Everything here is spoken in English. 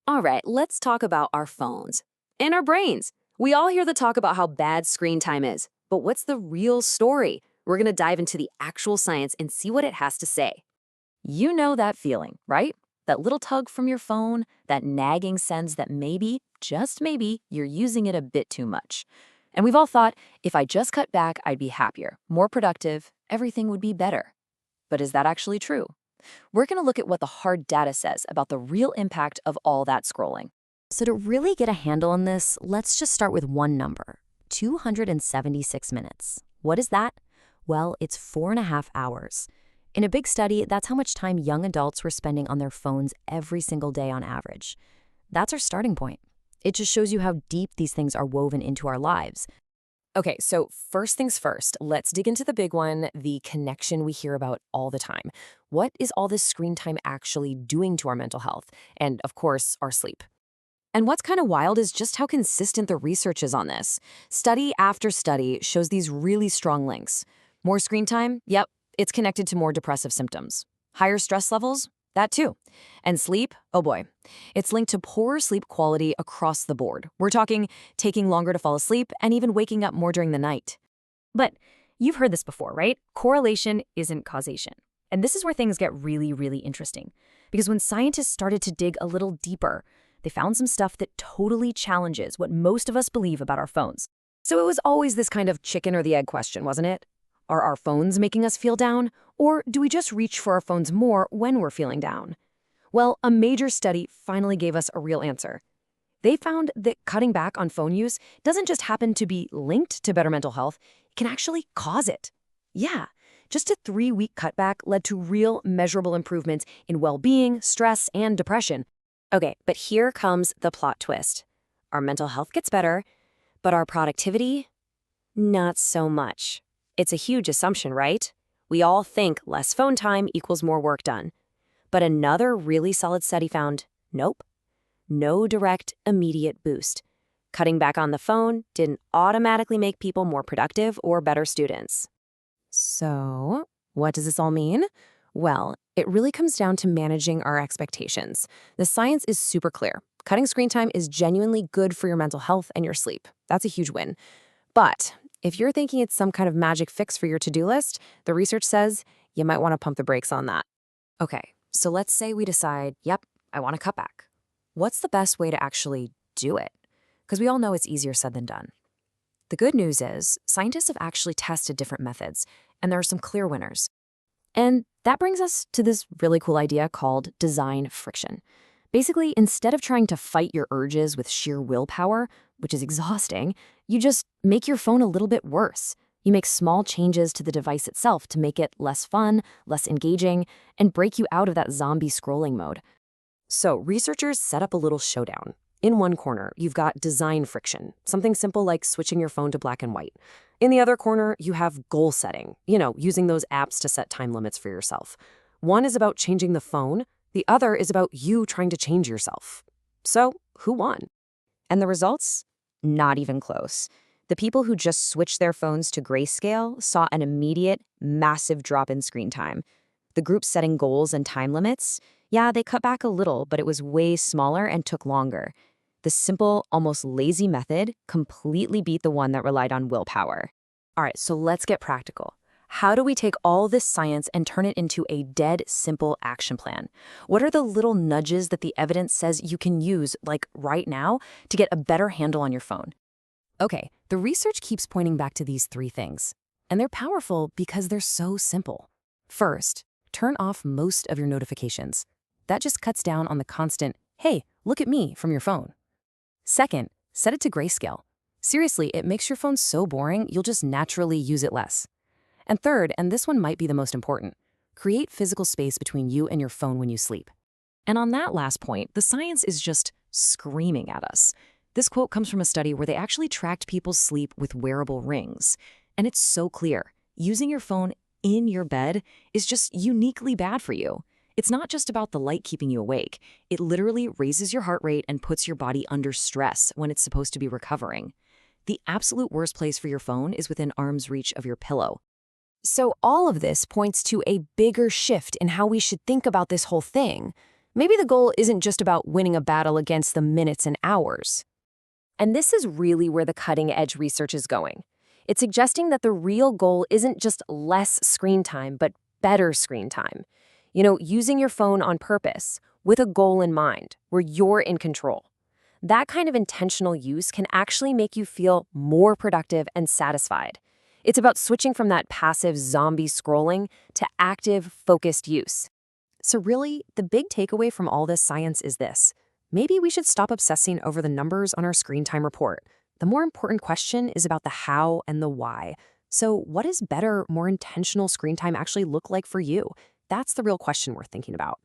All right, let's talk about our phones and our brains. We all hear the talk about how bad screen time is, but what's the real story? We're going to dive into the actual science and see what it has to say. You know that feeling, right? That little tug from your phone, that nagging sense that maybe, just maybe, you're using it a bit too much. And we've all thought, if I just cut back, I'd be happier, more productive, everything would be better. But is that actually true? We're going to look at what the hard data says about the real impact of all that scrolling. So to really get a handle on this, let's just start with one number, 276 minutes. What is that? Well, it's 4.5 hours. In a big study, that's how much time young adults were spending on their phones every single day on average. That's our starting point. It just shows you how deep these things are woven into our lives. Okay, so first things first, let's dig into the big one, the connection we hear about all the time. What is all this screen time actually doing to our mental health? And of course, our sleep. And what's kind of wild is just how consistent the research is on this. Study after study shows these really strong links. More screen time? Yep, it's connected to more depressive symptoms. Higher stress levels? That too. And sleep? Oh boy. It's linked to poorer sleep quality across the board. We're talking taking longer to fall asleep and even waking up more during the night. But you've heard this before, right? Correlation isn't causation. And this is where things get really, really interesting. Because when scientists started to dig a little deeper, they found some stuff that totally challenges what most of us believe about our phones. So it was always this kind of chicken or the egg question, wasn't it? Are our phones making us feel down? Or do we just reach for our phones more when we're feeling down? Well, a major study finally gave us a real answer. They found that cutting back on phone use doesn't just happen to be linked to better mental health, it can actually cause it. Yeah, just a 3-week cutback led to real measurable improvements in well-being, stress, and depression. Okay, but here comes the plot twist. Our mental health gets better, but our productivity? Not so much. It's a huge assumption, right? We all think less phone time equals more work done. But another really solid study found, nope, no direct, immediate boost. Cutting back on the phone didn't automatically make people more productive or better students. So, what does this all mean? Well, it really comes down to managing our expectations. The science is super clear. Cutting screen time is genuinely good for your mental health and your sleep. That's a huge win. But if you're thinking it's some kind of magic fix for your to-do list, the research says you might want to pump the brakes on that. Okay, so let's say we decide, yep, I want to cut back. What's the best way to actually do it? Because we all know it's easier said than done. The good news is scientists have actually tested different methods, and there are some clear winners. And that brings us to this really cool idea called design friction. Basically, instead of trying to fight your urges with sheer willpower, which is exhausting, you just make your phone a little bit worse. You make small changes to the device itself to make it less fun, less engaging, and break you out of that zombie scrolling mode. So researchers set up a little showdown. In one corner, you've got design friction, something simple like switching your phone to black and white. In the other corner, you have goal setting, using those apps to set time limits for yourself. One is about changing the phone, the other is about you trying to change yourself. So, who won? And the results? Not even close. The people who just switched their phones to Grayscale saw an immediate, massive drop in screen time. The group setting goals and time limits, yeah, they cut back a little, but it was way smaller and took longer. The simple, almost lazy method completely beat the one that relied on willpower. All right, so let's get practical. How do we take all this science and turn it into a dead simple action plan? What are the little nudges that the evidence says you can use, like right now, to get a better handle on your phone? Okay, the research keeps pointing back to these 3 things, and they're powerful because they're so simple. First, turn off most of your notifications. That just cuts down on the constant, hey, look at me from your phone. Second, set it to grayscale. Seriously, it makes your phone so boring, you'll just naturally use it less. And third, and this one might be the most important, create physical space between you and your phone when you sleep. And on that last point, the science is just screaming at us. This quote comes from a study where they actually tracked people's sleep with wearable rings. And it's so clear, using your phone in your bed is just uniquely bad for you. It's not just about the light keeping you awake. It literally raises your heart rate and puts your body under stress when it's supposed to be recovering. The absolute worst place for your phone is within arm's reach of your pillow. So all of this points to a bigger shift in how we should think about this whole thing. Maybe the goal isn't just about winning a battle against the minutes and hours. And this is really where the cutting-edge research is going. It's suggesting that the real goal isn't just less screen time, but better screen time. Using your phone on purpose, with a goal in mind, where you're in control. That kind of intentional use can actually make you feel more productive and satisfied. It's about switching from that passive zombie scrolling to active, focused use. So really, the big takeaway from all this science is this. Maybe we should stop obsessing over the numbers on our screen time report. The more important question is about the how and the why. So what does better, more intentional screen time actually look like for you? That's the real question we're thinking about.